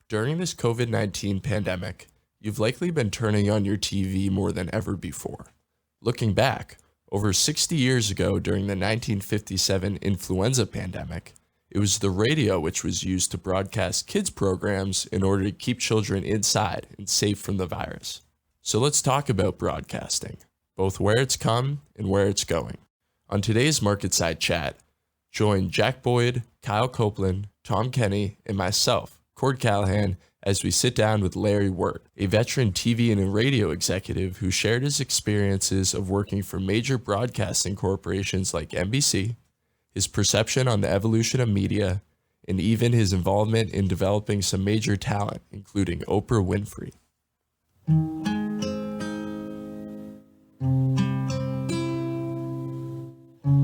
During this COVID-19 pandemic, you've likely been turning on your TV more than ever before. Looking back, over 60 years ago during the 1957 influenza pandemic, it was the radio which was used to broadcast kids' programs in order to keep children inside and safe from the virus. So let's talk about broadcasting, both where it's come and where it's going. On today's Marketside Chat, join Jack Boyd, Kyle Copeland, Tom Kenny, and myself, Cord Callahan, as we sit down with Larry Wert, a veteran TV and radio executive who shared his experiences of working for major broadcasting corporations like NBC, his perception on the evolution of media, and even his involvement in developing some major talent, including Oprah Winfrey.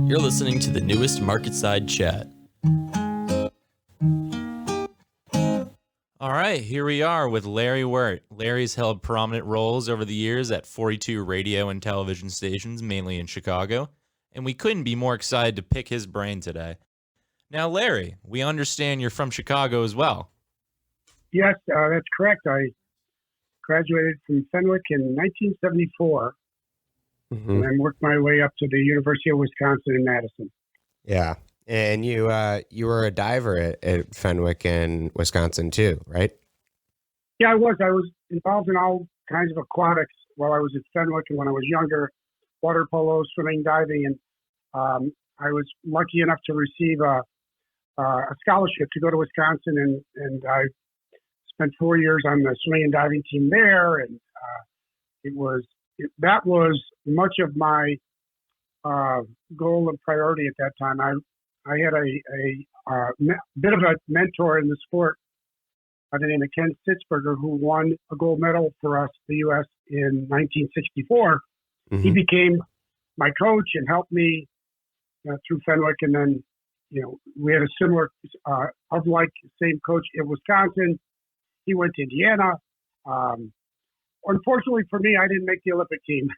You're listening to the newest Marketside Chat. All right, here we are with Larry Wert. Larry's held prominent roles over the years at 42 radio and television stations, mainly in Chicago, and we couldn't be more excited to pick his brain today. Now, Larry, we understand you're from Chicago as well. Yes, that's correct. I graduated from Fenwick in 1974, and then worked my way up to the University of Wisconsin in Madison. Yeah. And you were a diver at Fenwick in Wisconsin too, right? Yeah, I was. I was involved in all kinds of aquatics while I was at Fenwick and when I was younger, water polo, swimming, diving. And I was lucky enough to receive a scholarship to go to Wisconsin. And I spent 4 years on the swimming and diving team there. And that was much of my goal and priority at that time. I had a bit of a mentor in the sport by the name of Ken Sitzberger, who won a gold medal for us, the U.S., in 1964. He became my coach and helped me through Fenwick. And then, we had a similar, same coach in Wisconsin. He went to Indiana. Unfortunately for me, I didn't make the Olympic team.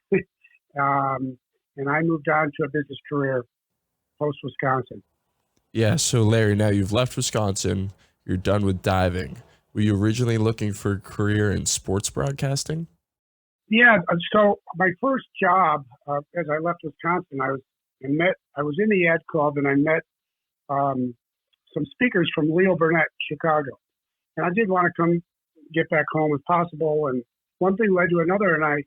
And I moved on to a business career post-Wisconsin. Yeah, so Larry, now you've left Wisconsin, you're done with diving. Were you originally looking for a career in sports broadcasting? Yeah, so my first job, as I left Wisconsin, I was in the ad club and I met some speakers from Leo Burnett, Chicago. And I did want to come get back home if possible. And one thing led to another, and I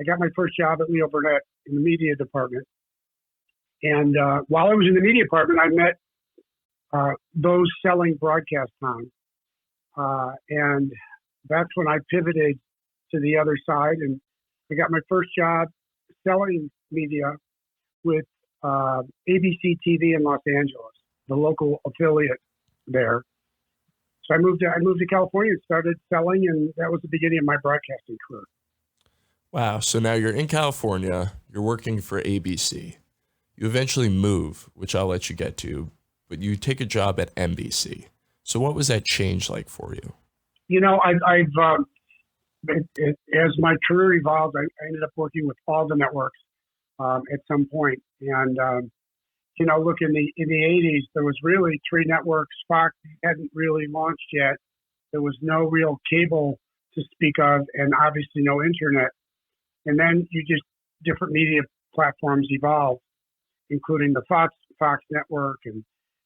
got my first job at Leo Burnett in the media department. And while I was in the media department, I met those selling broadcast time. And that's when I pivoted to the other side. And I got my first job selling media with ABC TV in Los Angeles, the local affiliate there. So I moved to California and started selling, and that was the beginning of my broadcasting career. Wow. So now you're in California, you're working for ABC. You eventually move, which I'll let you get to, but you take a job at NBC. So what was that change like for you? As my career evolved, I ended up working with all the networks at some point. And, look, in the 80s, there was really three networks. Fox hadn't really launched yet. There was no real cable to speak of, and obviously no internet. And then different media platforms evolved, including the Fox network, and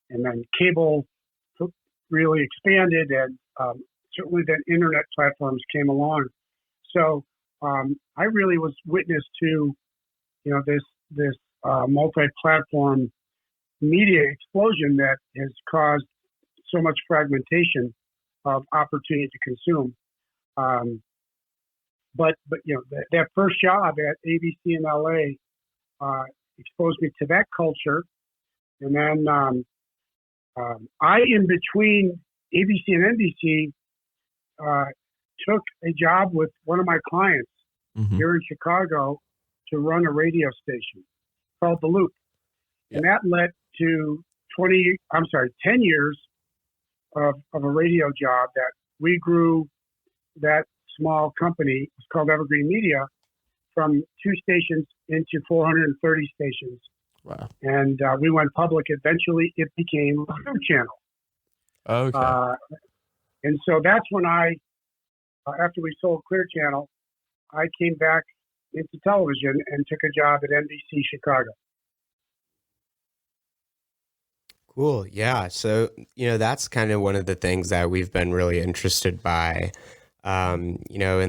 then cable really expanded, and certainly then internet platforms came along. So I really was witness to this multi-platform media explosion that has caused so much fragmentation of opportunity to consume. But that first job at ABC in LA exposed me to that culture. And then I, in between ABC and NBC, took a job with one of my clients here in Chicago to run a radio station called The Loop. And that led to 10 years of a radio job that we grew that small company. It's called Evergreen Media, from 2 stations into 430 stations. Wow. And we went public. Eventually, it became a Clear Channel. Okay. And so that's when after we sold Clear Channel, I came back into television and took a job at NBC Chicago. Cool. Yeah. So, that's kind of one of the things that we've been really interested by, in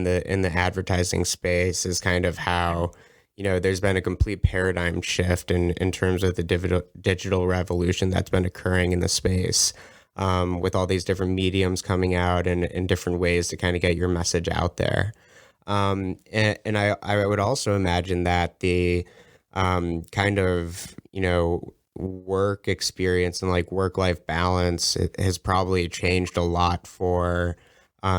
the advertising space is kind of how, there's been a complete paradigm shift in terms of the digital revolution that's been occurring in the space, with all these different mediums coming out and different ways to kind of get your message out there. And I would also imagine that the kind of, work experience and like work-life balance, it has probably changed a lot for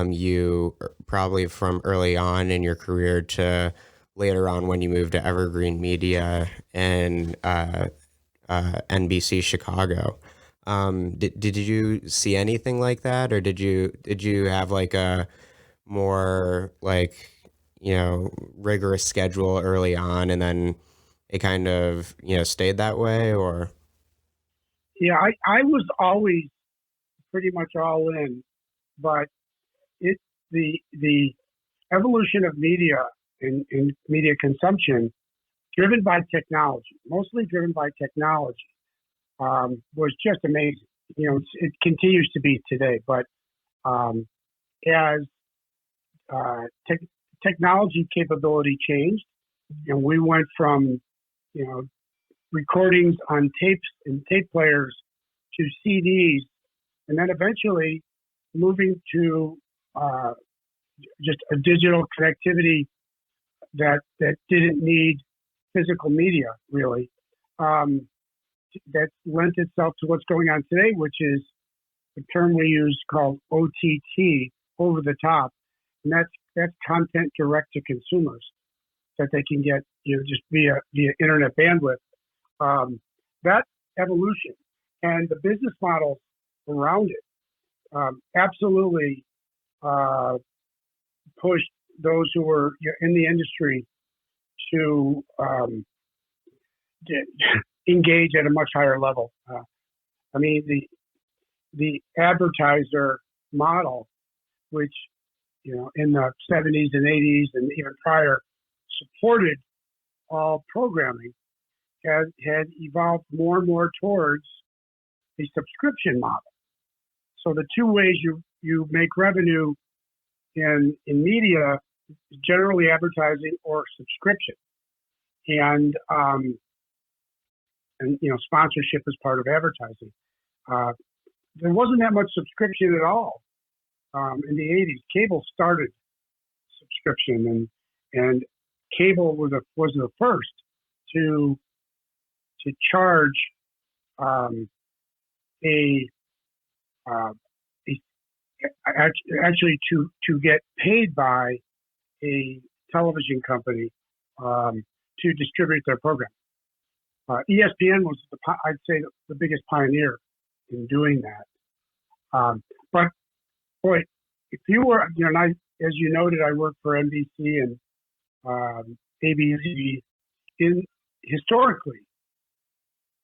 you, probably from early on in your career to later on when you moved to Evergreen Media and NBC Chicago. Did you see anything like that, or did you have like a more like, rigorous schedule early on and then it kind of, stayed that way? Or? Yeah, I was always pretty much all in, but the evolution of media and media consumption, driven by technology, mostly driven by technology, was just amazing. It continues to be today, but as technology capability changed, and we went from recordings on tapes and tape players to CDs, and then eventually moving to just a digital connectivity that didn't need physical media, really. That lent itself to what's going on today, which is the term we use called OTT, over the top, and that's content direct to consumers that they can get just via internet bandwidth. That evolution and the business models around it absolutely pushed those who were in the industry to engage at a much higher level. I mean, the advertiser model, which in the 70s and 80s and even prior supported all programming, had evolved more and more towards a subscription model. So the two ways you make revenue in media, generally advertising or subscription, and sponsorship is part of advertising. There wasn't that much subscription at all in the 80s. Cable started subscription, and cable was the first to charge actually to get paid by a television company to distribute their program. ESPN was, I'd say, the biggest pioneer in doing that. But boy, if you were, and I, as you noted, I worked for NBC and ABC. Historically,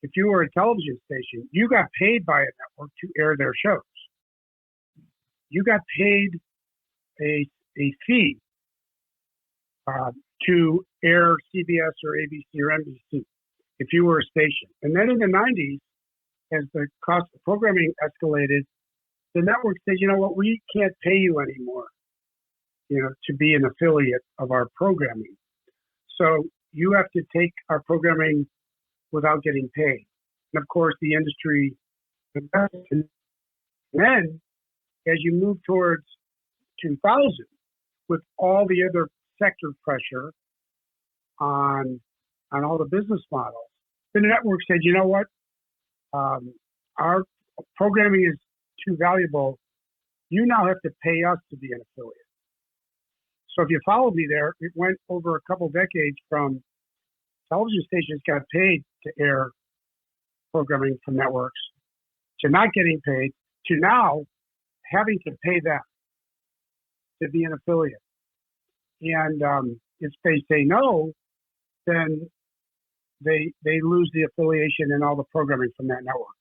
if you were a television station, you got paid by a network to air their shows. You got paid a fee to air CBS or ABC or NBC if you were a station. And then in the 90s, as the cost of programming escalated, the network said, you know what, we can't pay you anymore, to be an affiliate of our programming. So you have to take our programming without getting paid. And of course, the industry invested. And then, as you move towards 2000, with all the other sector pressure on all the business models, the network said, you know what, our programming is too valuable. You now have to pay us to be an affiliate. So if you followed me there, it went over a couple decades from television stations got paid to air programming from networks to not getting paid to now having to pay them to be an affiliate. And if they say no, then they lose the affiliation and all the programming from that network.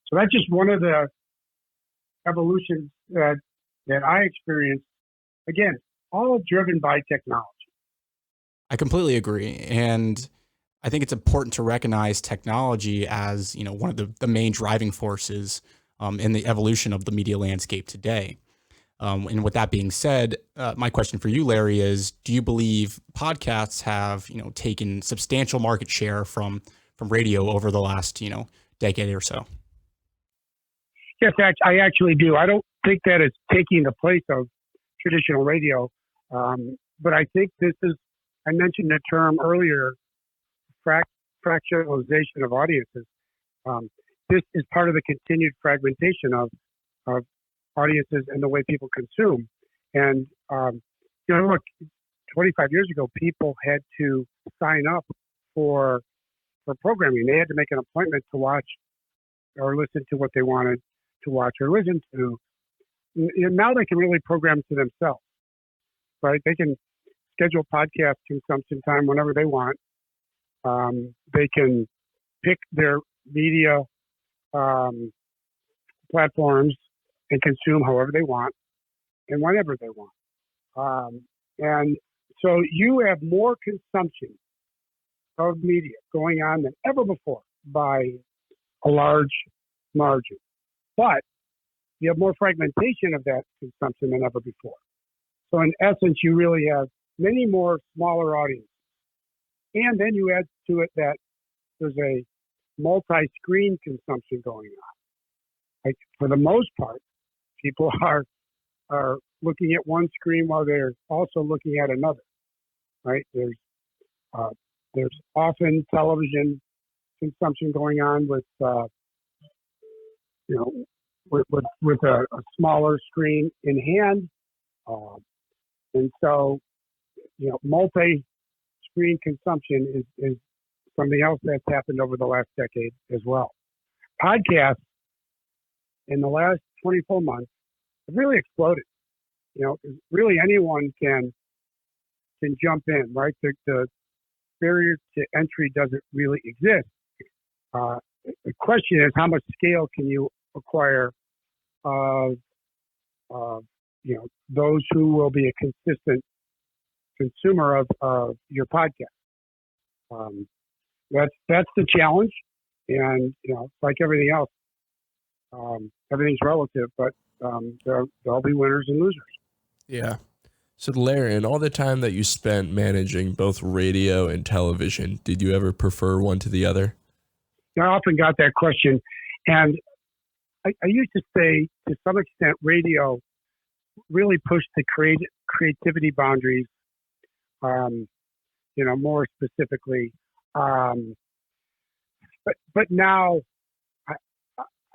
So that's just one of the evolutions that that I experienced, again, all driven by technology. I completely agree. And I think it's important to recognize technology as, one of the main driving forces in the evolution of the media landscape today. And with that being said, my question for you, Larry, is: do you believe podcasts have, taken substantial market share from radio over the last, decade or so? Yes, I actually do. I don't think that it's taking the place of traditional radio, but I think this is. I mentioned the term earlier, fractionalization of audiences. This is part of the continued fragmentation of audiences and the way people consume. And, look, 25 years ago, people had to sign up for programming. They had to make an appointment to watch or listen to what they wanted to watch or listen to. And now they can really program to themselves, right? They can schedule podcast consumption time whenever they want. They can pick their media platforms and consume however they want and whenever they want. And so you have more consumption of media going on than ever before by a large margin. But you have more fragmentation of that consumption than ever before. So in essence, you really have many more smaller audiences. And then you add to it that there's a multi-screen consumption going on. Like, for the most part, people are looking at one screen while they're also looking at another, right? There's often television consumption going on with a smaller screen in hand. And so, multi-screen consumption is something else that's happened over the last decade as well. Podcasts in the last 24 months have really exploded. Really anyone can jump in, right? The barrier to entry doesn't really exist. The question is, how much scale can you acquire of those who will be a consistent consumer of your podcast? That's the challenge, and like everything else, everything's relative, but there'll be winners and losers. Yeah. So Larry, in all the time that you spent managing both radio and television, did you ever prefer one to the other? I often got that question, and I used to say, to some extent, radio really pushed the creativity boundaries, more specifically. But now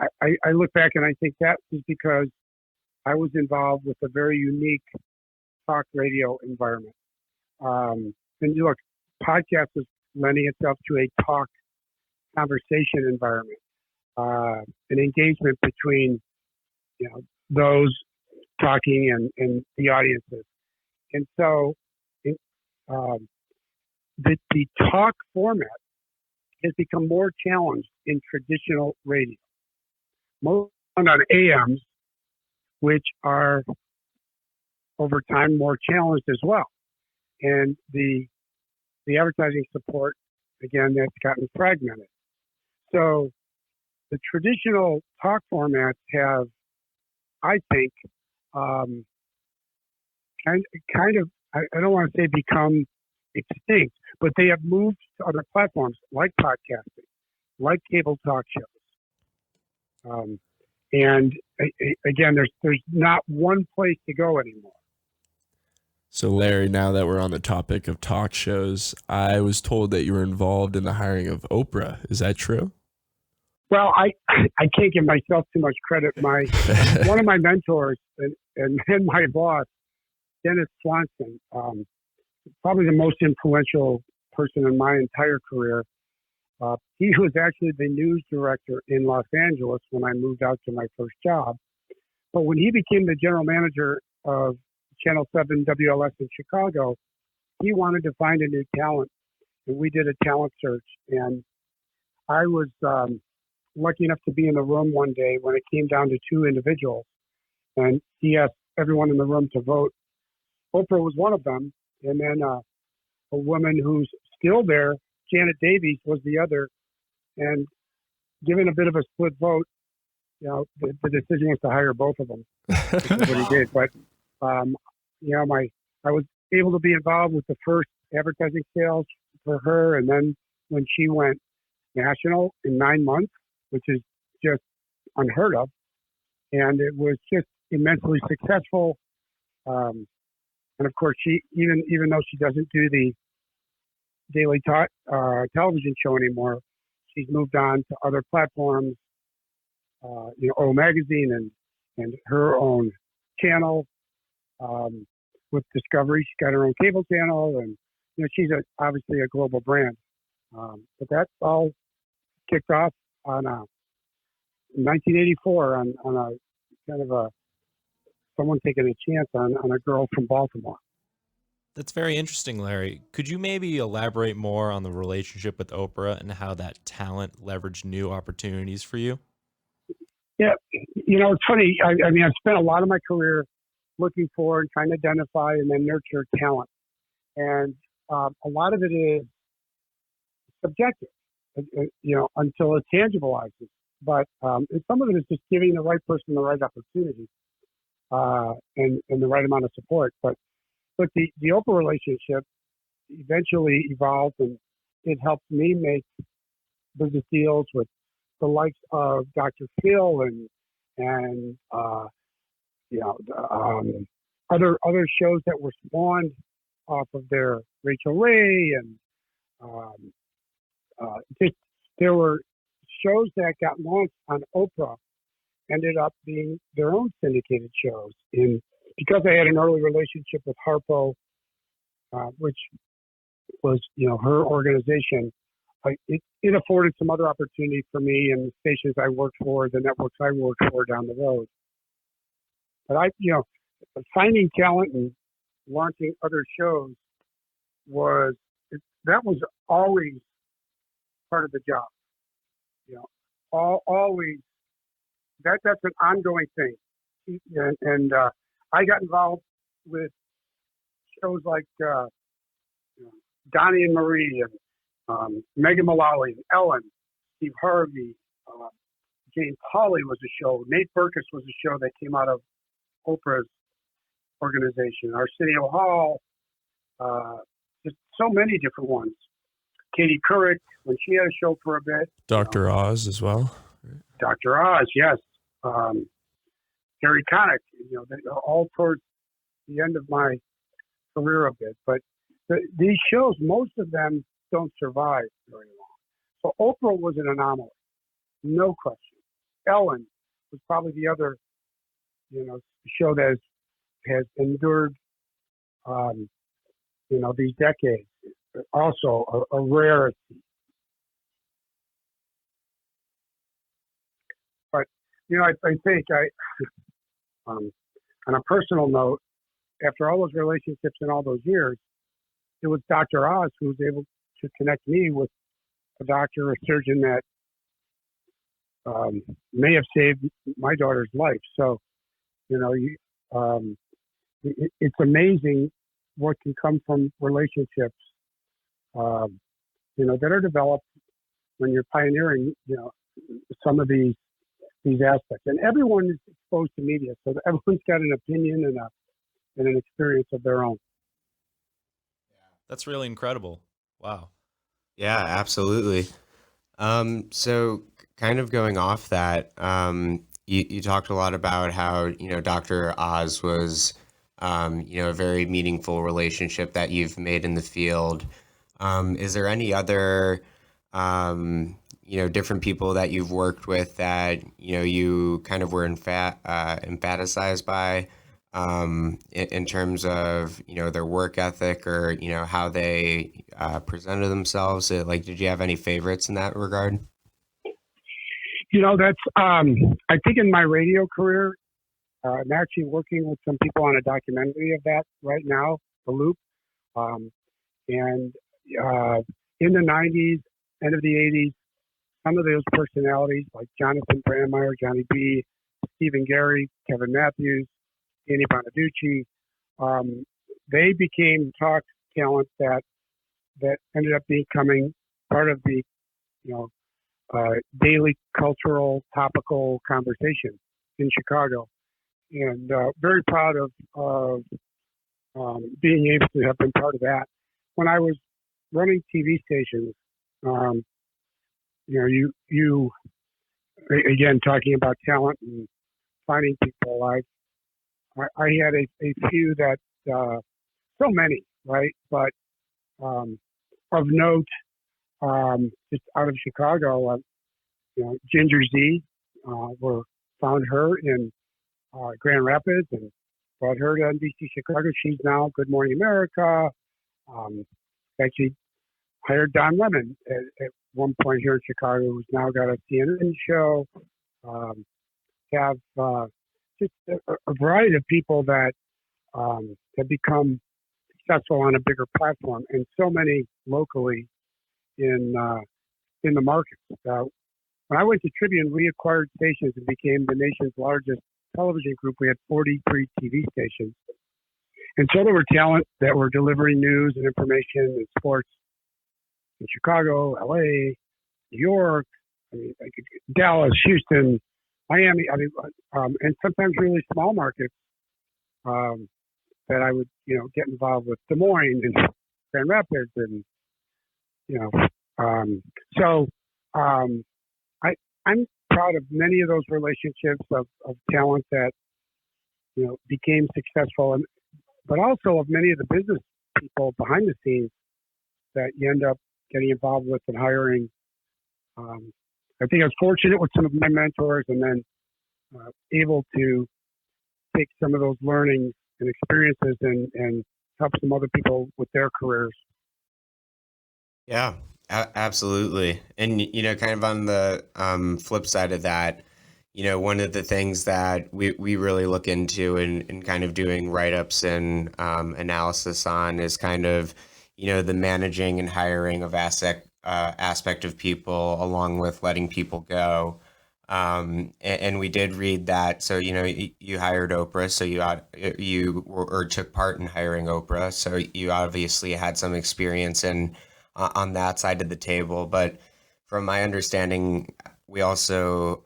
I look back and I think that is because I was involved with a very unique talk radio environment. And look, podcast is lending itself to a talk conversation environment, an engagement between those talking and the audiences. And so the talk format has become more challenged in traditional radio. Most on AMs, which are over time more challenged as well. And the advertising support, again, that's gotten fragmented. So the traditional talk formats have, I think, kind of, I don't want to say become extinct, but they have moved to other platforms like podcasting, like cable talk shows. And again, there's not one place to go anymore. So Larry, now that we're on the topic of talk shows, I was told that you were involved in the hiring of Oprah. Is that true? Well, I can't give myself too much credit. One of my mentors and my boss, Dennis Swanson, probably the most influential person in my entire career. He was actually the news director in Los Angeles when I moved out to my first job. But when he became the general manager of Channel 7 WLS in Chicago, he wanted to find a new talent. And we did a talent search. And I was lucky enough to be in the room one day when it came down to two individuals. And he asked everyone in the room to vote. Oprah was one of them, and then a woman who's still there, Janet Davies, was the other. And given a bit of a split vote, the decision was to hire both of them. Which is what he did. But I was able to be involved with the first advertising sales for her, and then when she went national in 9 months, which is just unheard of, and it was just immensely successful. And of course, she even though she doesn't do the daily television show anymore, she's moved on to other platforms. O Magazine and her own channel with Discovery. She's got her own cable channel, and she's obviously a global brand. But that's all kicked off on 1984 on a kind of someone taking a chance on a girl from Baltimore. That's very interesting, Larry. Could you maybe elaborate more on the relationship with Oprah and how that talent leveraged new opportunities for you? Yeah, it's funny. I mean, I've spent a lot of my career looking for and trying to identify and then nurture talent. And a lot of it is subjective, until it tangibilizes. But and some of it is just giving the right person the right opportunity and the right amount of support. But the Oprah relationship eventually evolved, and it helped me make business deals with the likes of Dr. Phil and other shows that were spawned off of their Rachel Ray, and there were shows that got launched on Oprah, ended up being their own syndicated shows. And because I had an early relationship with Harpo, which was her organization, it afforded some other opportunity for me and the stations I worked for, the networks I worked for down the road. But finding talent and launching other shows was always part of the job. Always that's an ongoing thing. And I got involved with shows like Donnie and Marie and Megan Mullally, Ellen, Steve Harvey, Jane Pauley was a show. Nate Berkus was a show that came out of Oprah's organization. Arsenio Hall, just so many different ones. Katie Couric, when she had a show for a bit. Dr. Oz as well. Dr. Oz, yes. Harry Connick, all towards the end of my career a bit. But these shows, most of them don't survive very long. So Oprah was an anomaly, no question. Ellen was probably the other, show that has endured, these decades. Also a rarity. But I think on a personal note, after all those relationships and all those years, it was Dr. Oz who was able to connect me with a doctor, a surgeon that may have saved my daughter's life. So, it's amazing what can come from relationships, that are developed when you're pioneering, some of these aspects. And everyone is exposed to media, so everyone's got an opinion and an experience of their own. That's really incredible. Wow. Yeah, absolutely. So kind of going off that, you talked a lot about how, Dr. Oz was, a very meaningful relationship that you've made in the field. Is there any other, different people that you've worked with that, you kind of were emphaticized by, in terms of, their work ethic or, how they presented themselves? Did you have any favorites in that regard? That's, I think in my radio career, I'm actually working with some people on a documentary of that right now, The Loop. And in the 90s, end of the 80s, some of those personalities like Jonathan Brandmeier, Johnny B, Stephen Gary, Kevin Matthews, Danny Bonaducci. They became talk talent that ended up becoming part of the daily cultural topical conversation in Chicago, and very proud of being able to have been part of that. When I was running TV stations, you again talking about talent and finding people. I had a few that so many, right? But of note, just out of Chicago, Ginger Z, found her in Grand Rapids and brought her to NBC Chicago. She's now Good Morning America. Actually hired Don Lemon at one point here in Chicago, who's now got a CNN show. Have just a variety of people that have become successful on a bigger platform, and so many locally in the markets. When I went to Tribune, we acquired stations and became the nation's largest television group. We had 43 TV stations. And so there were talent that were delivering news and information and sports in Chicago, LA, New York, Dallas, Houston, Miami, and sometimes really small markets that I would, get involved with, Des Moines and Grand Rapids, and I'm proud of many of those relationships of talent that became successful, but also of many of the business people behind the scenes that you end up getting involved with and hiring. I think I was fortunate with some of my mentors, and then able to take some of those learnings and experiences and help some other people with their careers. Yeah, absolutely. And, kind of on the flip side of that, one of the things that we really look into and kind of doing write-ups and analysis on is kind of, the managing and hiring of aspect of people, along with letting people go. And we did read that. So, you hired Oprah, so you took part in hiring Oprah. So you obviously had some experience on that side of the table. But from my understanding, we also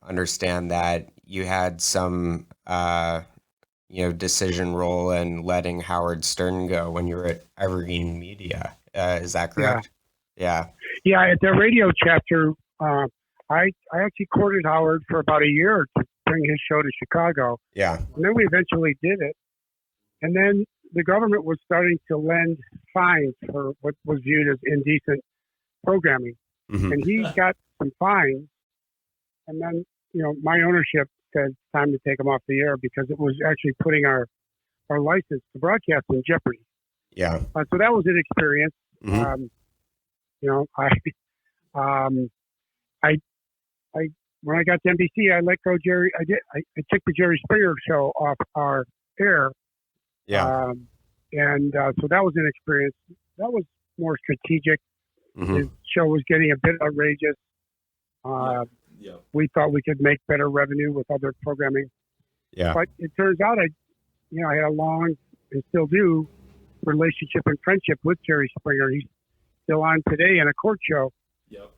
understand that you had some, decision role in letting Howard Stern go when you were at Evergreen Media. Is that correct? Yeah. Yeah. At the radio chapter, I actually courted Howard for about a year to bring his show to Chicago. Yeah. And then we eventually did it. And then the government was starting to lend fines for what was viewed as indecent programming. Mm-hmm. And he got some fines. And then, my ownership said it's time to take him off the air because it was actually putting our license to broadcast in jeopardy. Yeah. So that was an experience. Mm-hmm. When I got to NBC, I let go Jerry. I took the Jerry Springer show off our air. Yeah. So that was an experience. That was more strategic. Mm-hmm. His show was getting a bit outrageous. We thought we could make better revenue with other programming. Yeah. But it turns out I had a long and still do relationship and friendship with Jerry Springer. He's still on today in a court show. Yep.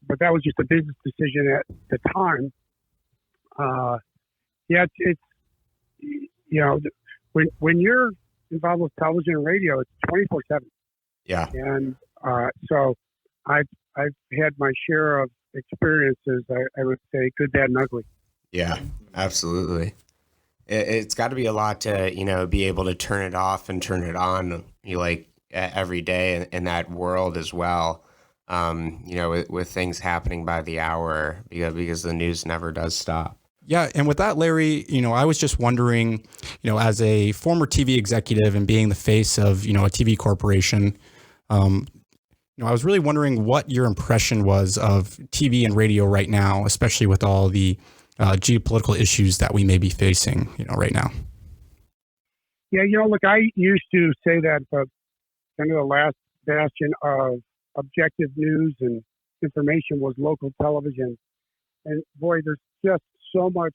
But that was just a business decision at the time. It's when you're involved with television and radio, it's 24/7. Yeah. And so I've had my share of experiences. I would say good, bad, and ugly. Yeah, absolutely. It's got to be a lot to be able to turn it off and turn it on. Every day in that world as well. With things happening by the hour because the news never does stop. Yeah. And with that, Larry, I was just wondering, as a former TV executive and being the face of, a TV corporation, I was really wondering what your impression was of TV and radio right now, especially with all the geopolitical issues that we may be facing, right now. Yeah. Look, I used to say that kind of the last bastion of objective news and information was local television. And boy, there's just so much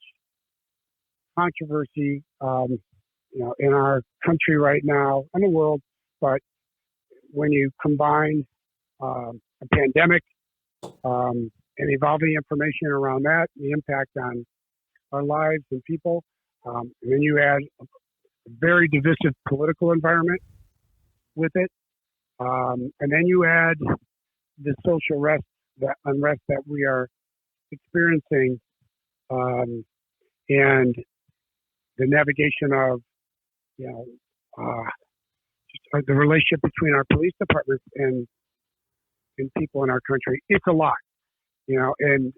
controversy, in our country right now and the world. But when you combine a pandemic and evolving information around that, the impact on our lives and people, and then you add a very divisive political environment with it, and then you add the social unrest that we are experiencing, and the navigation of, the relationship between our police departments and people in our country. It's a lot, and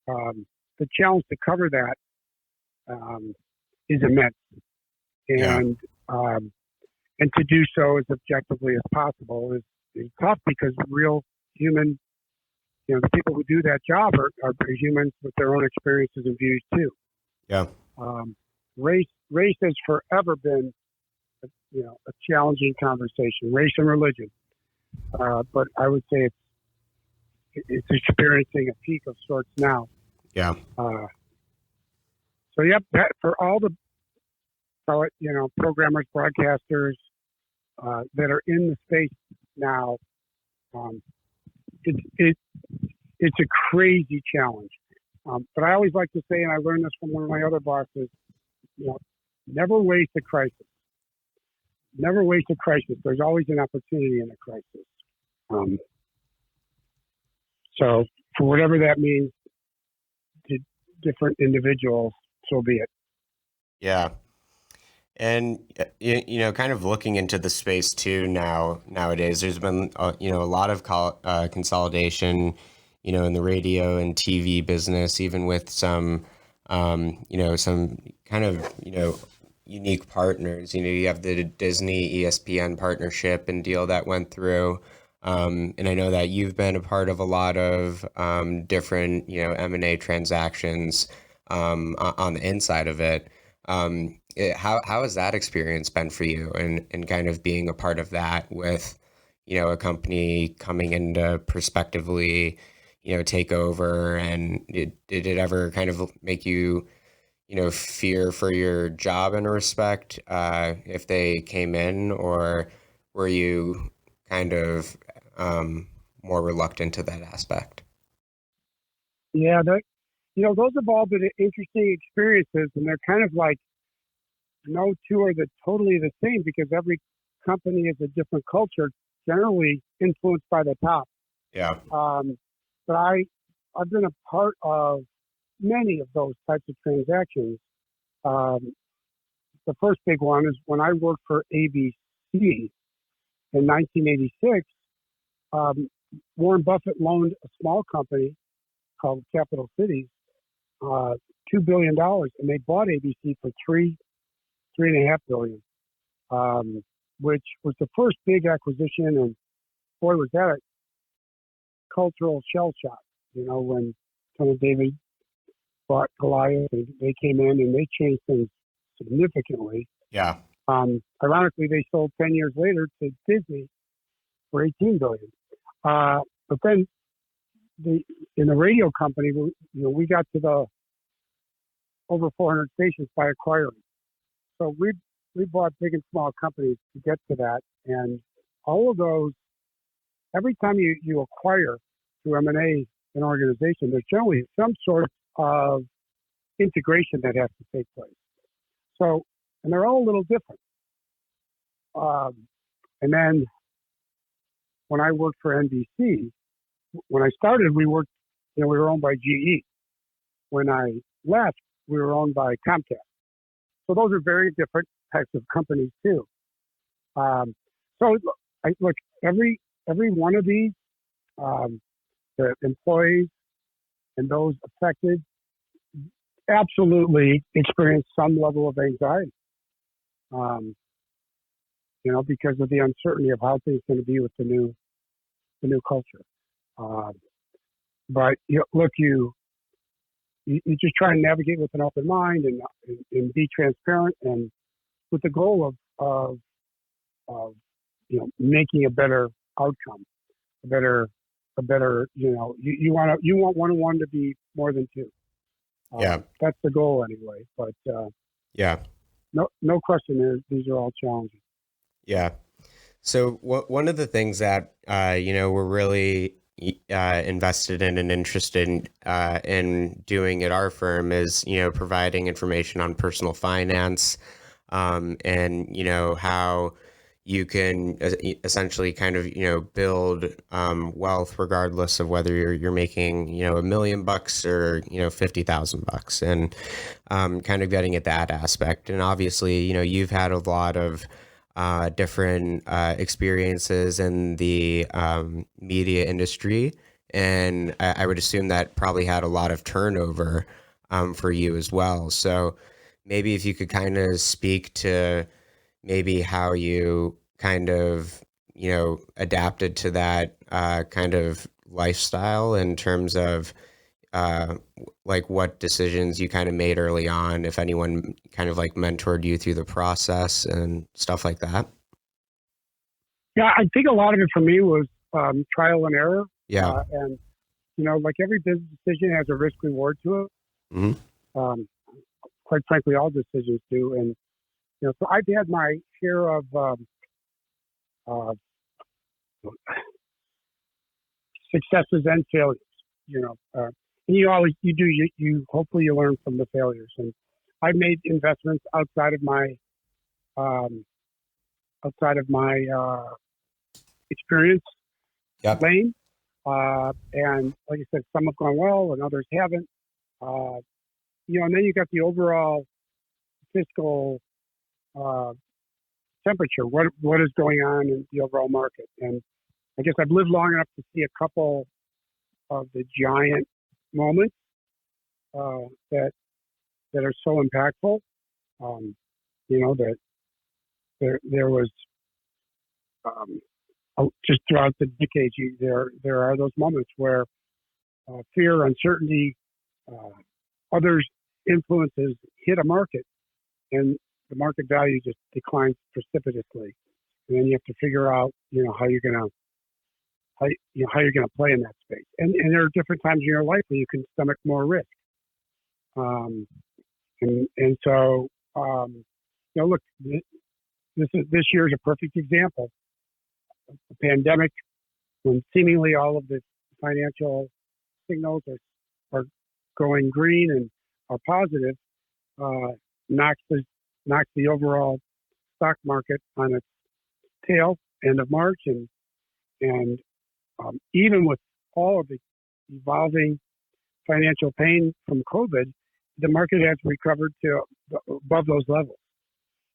the challenge to cover that is immense, and to do so as objectively as possible is tough, because real human, the people who do that job are humans with their own experiences and views too. Yeah. Race has forever been, a challenging conversation, race and religion. But I would say it's experiencing a peak of sorts now. Yeah. So yep, that for all the, programmers, broadcasters that are in the space now, it's a crazy challenge. But I always like to say, and I learned this from one of my other bosses, never waste a crisis. Never waste a crisis. There's always an opportunity in a crisis. So for whatever that means to different individuals, so be it. Yeah. And, kind of looking into the space too nowadays, there's been, a lot of consolidation, in the radio and TV business, even with some, some kind of, unique partners. You have the Disney ESPN partnership and deal that went through. And I know that you've been a part of a lot of different, M&A transactions on the inside of it. How has that experience been for you, and kind of being a part of that with, a company coming into prospectively, take over? And did it ever kind of make you, fear for your job in a respect if they came in, or were you kind of more reluctant to that aspect? Yeah, those have all been interesting experiences, and they're kind of like no two are totally the same, because every company is a different culture, generally influenced by the top. Yeah. But I've been a part of many of those types of transactions. The first big one is when I worked for ABC in 1986. Warren Buffett loaned a small company called Capital Cities $2 billion, and they bought ABC for $3.5 billion, which was the first big acquisition. And boy, was that a cultural shell shock, when kind of David bought Goliath, and they came in and they changed things significantly. Yeah. Ironically, they sold 10 years later to Disney for $18 billion. But then in the radio company, we got to the over 400 stations by acquiring. So we bought big and small companies to get to that. And all of those, every time you acquire through M&A an organization, there's generally some sort of integration that has to take place. So, and they're all a little different. And then when I worked for NBC, when I started, we were owned by GE. When I left, we were owned by Comcast. So those are very different types of companies too. So look, every one of these, the employees and those affected absolutely experience some level of anxiety, because of the uncertainty of how things are going to be with the new culture. But look, you just try and navigate with an open mind and be transparent, and with the goal of making a better outcome, a better you want 1 and 1 to be more than 2. Yeah. That's the goal anyway. But Yeah. no question, these are all challenging. Yeah. So one of the things that we're really invested in and interested in doing at our firm is providing information on personal finance, and how you can essentially kind of build wealth regardless of whether you're making $1 million or $50,000, and kind of getting at that aspect. And obviously you've had a lot of different experiences in the media industry, and I would assume that probably had a lot of turnover for you as well. So maybe if you could kind of speak to maybe how you kind of adapted to that kind of lifestyle in terms of like what decisions you kind of made early on, if anyone kind of like mentored you through the process and stuff like that. Yeah, I think a lot of it for me was trial and error. Yeah. And, like every business decision has a risk reward to it. Mm-hmm. Quite frankly, all decisions do. And, so I've had my share of successes and failures, and you hopefully you learn from the failures. And I've made investments outside of my experience Yep. lane. And like I said, some have gone well and others haven't. And then you got the overall fiscal temperature. What is going on in the overall market? And I guess I've lived long enough to see a couple of the giant moments that are so impactful. That there was just throughout the decades, there are those moments where fear, uncertainty, others' influences hit a market, and the market value just declines precipitously. And then you have to figure out, how you're gonna play in that space. And there are different times in your life where you can stomach more risk. So look, this year is a perfect example. The pandemic, when seemingly all of the financial signals are going green and are positive, knocks the overall stock market on its tail end of March, and even with all of the evolving financial pain from COVID, the market has recovered to above those levels.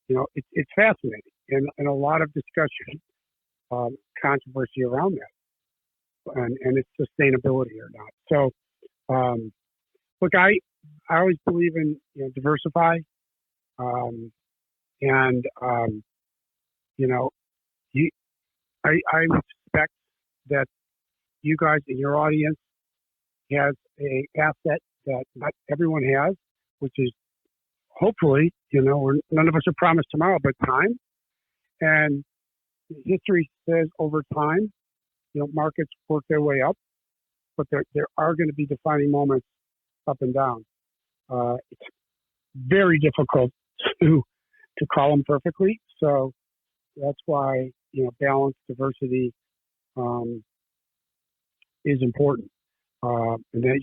It's fascinating, and a lot of discussion, controversy around that, and its sustainability or not. So, look, I always believe in diversify, I expect that you guys in your audience has a asset that not everyone has, which is hopefully, none of us are promised tomorrow, but time. And history says over time, markets work their way up, but there are going to be defining moments up and down. It's very difficult to call them perfectly. So that's why, balance, diversity is important. And that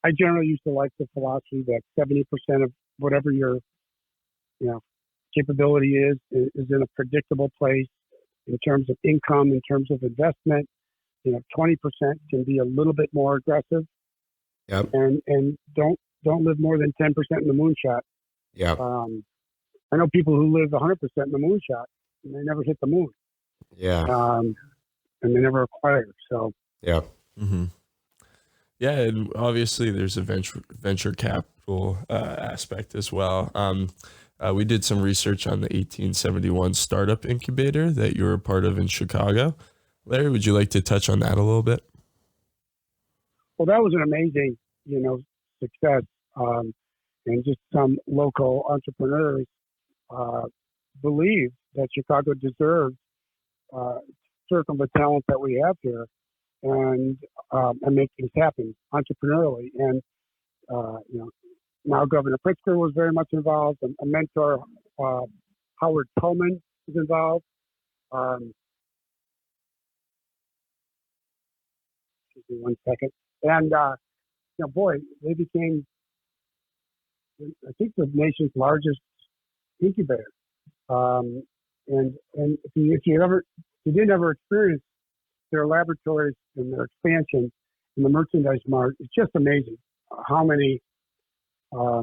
I generally used to like the philosophy that 70% of whatever your, capability is in a predictable place in terms of income, in terms of investment. 20% can be a little bit more aggressive. Yep. And don't live more than 10% in the moonshot. Yeah. I know people who live 100% in the moonshot and they never hit the moon. Yeah. And they never acquire. So. Yeah. Mm-hmm. Yeah, and obviously there's a venture capital aspect as well. We did some research on the 1871 startup incubator that you were a part of in Chicago. Larry, would you like to touch on that a little bit? Well, that was an amazing, success. And just some local entrepreneurs believe that Chicago deserves circle the talent that we have here. and make things happen entrepreneurially. And now Governor Pritzker was very much involved. A mentor, Howard Pullman, was involved. Excuse me 1 second. And boy, they became, I think, the nation's largest incubator. And if you didn't ever experience their laboratories and their expansion in the merchandise mart, it's just amazing how many, how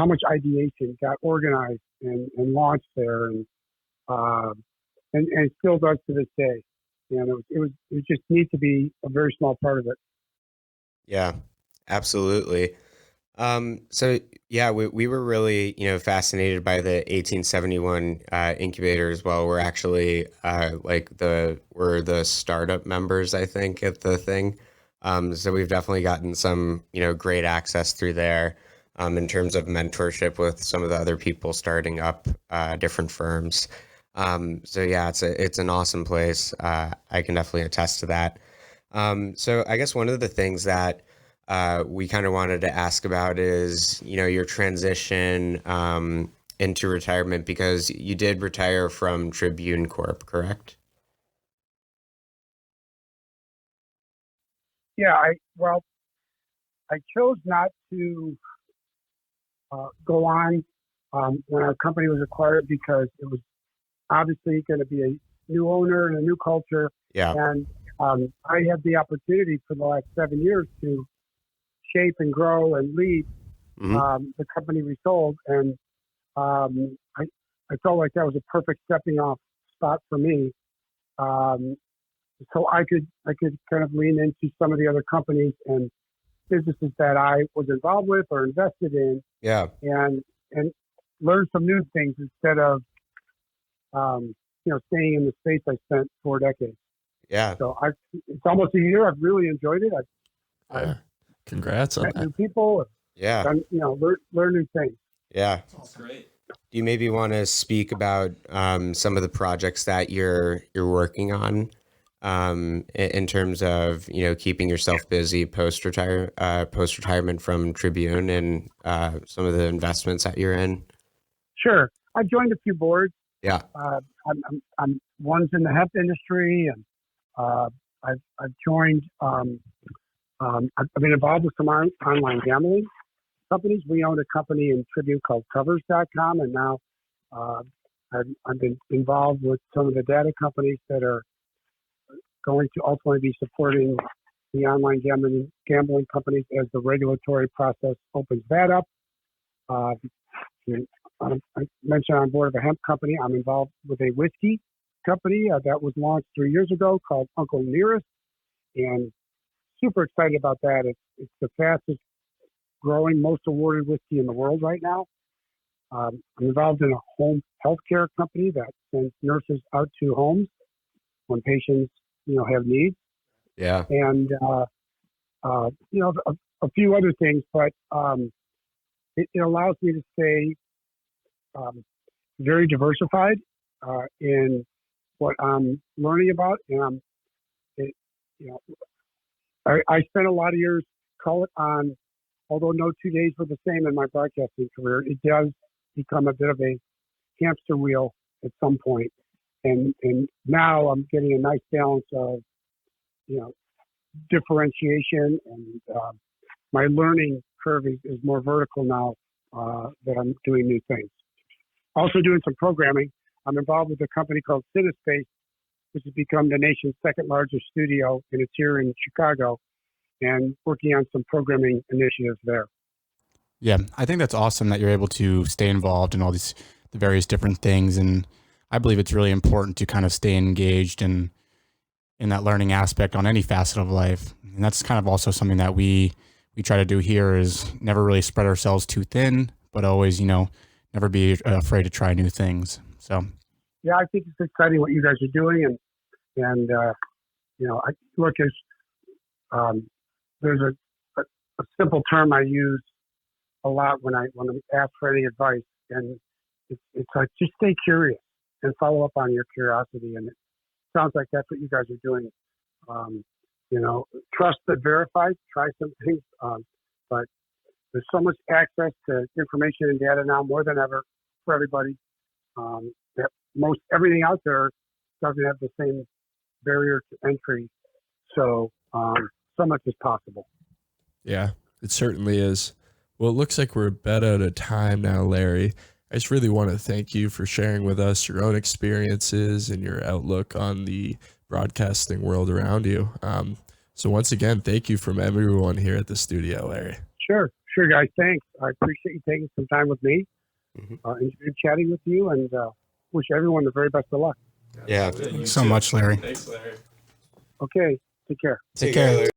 much ideation got organized and launched there, and it still does to this day. And it was just neat to be a very small part of it. Yeah, absolutely. So yeah, we were really, fascinated by the 1871 incubator as well. We're actually we're the startup members, I think, at the thing. So we've definitely gotten some, great access through there in terms of mentorship with some of the other people starting up different firms. So yeah, it's an awesome place. I can definitely attest to that. So I guess one of the things that we kind of wanted to ask about is, your transition into retirement, because you did retire from Tribune Corp, correct? Yeah, I chose not to go on when our company was acquired, because it was obviously going to be a new owner and a new culture. Yeah. And I had the opportunity for the last 7 years to shape and grow and lead the company we sold. And I felt like that was a perfect stepping off spot for me. So I could kind of lean into some of the other companies and businesses that I was involved with or invested in. Yeah. And learn some new things instead of, staying in the space I spent 4 decades. Yeah. So it's almost a year. I've really enjoyed it. I've Congrats on met that. new people. Yeah. Done, learn new things. Yeah. That's great. Do you maybe want to speak about some of the projects that you're working on in terms of, keeping yourself busy post retirement from Tribune, and some of the investments that you're in? Sure. I've joined a few boards. Yeah. I'm one's in the hemp industry, and I've joined. I've been involved with some online gambling companies. We owned a company in Tribune called Covers.com, and now I've been involved with some of the data companies that are going to ultimately be supporting the online gambling companies as the regulatory process opens that up. I mentioned I'm on board of a hemp company. I'm involved with a whiskey company that was launched 3 years ago called Uncle Nearest, and super excited about that. It's the fastest growing, most awarded whiskey in the world right now. I'm involved in a home healthcare company that sends nurses out to homes when patients, have needs. Yeah. And, a few other things, but it allows me to stay very diversified in what I'm learning about. And I spent a lot of years, call it on, although no 2 days were the same in my broadcasting career, it does become a bit of a hamster wheel at some point. And now I'm getting a nice balance of, differentiation, and my learning curve is more vertical now that I'm doing new things. Also doing some programming. I'm involved with a company called CineSpace, which has become the nation's second largest studio, and it's here in Chicago, and working on some programming initiatives there. Yeah, I think that's awesome that you're able to stay involved in all the various different things, and I believe it's really important to kind of stay engaged in that learning aspect on any facet of life. And that's kind of also something that we try to do here, is never really spread ourselves too thin, but always, never be afraid to try new things. So yeah, I think it's exciting what you guys are doing, and I look as there's a simple term I use a lot when I'm asked for any advice, and it's like, just stay curious and follow up on your curiosity. And it sounds like that's what you guys are doing Trust but verify. Try some things, but there's so much access to information and data now more than ever for everybody. That most everything out there doesn't have the same barrier to entry, so much is possible. Yeah, it certainly is. Well, it looks like we're about out of time now, Larry. I just really want to thank you for sharing with us your own experiences and your outlook on the broadcasting world around you. So once again, thank you from everyone here at the studio, Larry. Sure, guys. Thanks. I appreciate you taking some time with me. Enjoyed chatting with you, and wish everyone the very best of luck. Yeah. Thanks so much, Larry. Thanks, Larry. Okay, take care. Take care, Larry.